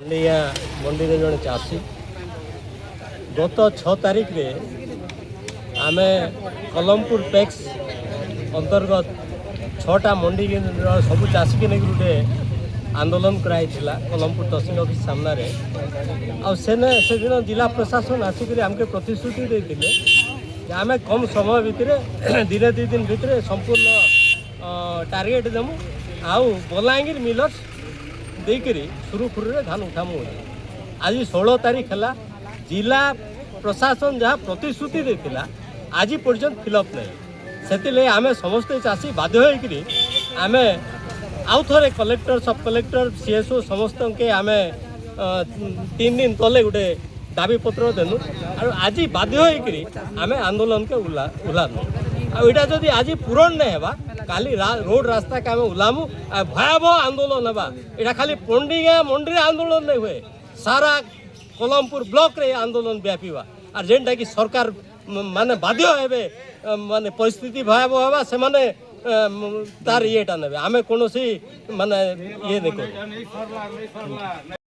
मंडी में जड़े चाषी गत 6 तारीख रे आमे कलमपुर पैक्स अंतर्गत 6टा मंडी सब चाषी के नहीं गोटे आंदोलन कराई कलमपुर तहसील ऑफिस सामने से दिन जिला प्रशासन आसिक आमके प्रतिश्रुति देते आम कम समय भितर दिन 2 दिन भितर संपूर्ण टार्गेट देमु आउ बलांगीर मिलर्स देकरी सुरुखुरु धान उठामु। आज 16 तारीख है जिला प्रशासन जहाँ प्रतिश्रुति देता आज पर्यंत फिलअप नहीं से आम समस्ते चाषी बाध्य होकरी आम आउ थे कलेक्टर सब कलेक्टर सीएसओ समस्त के आम 3 दिन तले गोटे दाबी पत्र देनु और आज बाध्य होकरी आम आंदोलन के उलानु आईटा जदि आज पूरण नहीं है काली रोड रास्ता के आम उलामु भयावह आंदोलन है यहाँ खाली मंडी आंदोलन नहीं हुए सारा कलमपुर ब्लॉक रे आंदोलन व्यापीवा और जेनटा कि सरकार माने बाध्य हेबे माने परिस्थिति भयावह हेबा से माने तार येटा नेबे आमे कोनोसी माने ये नहीं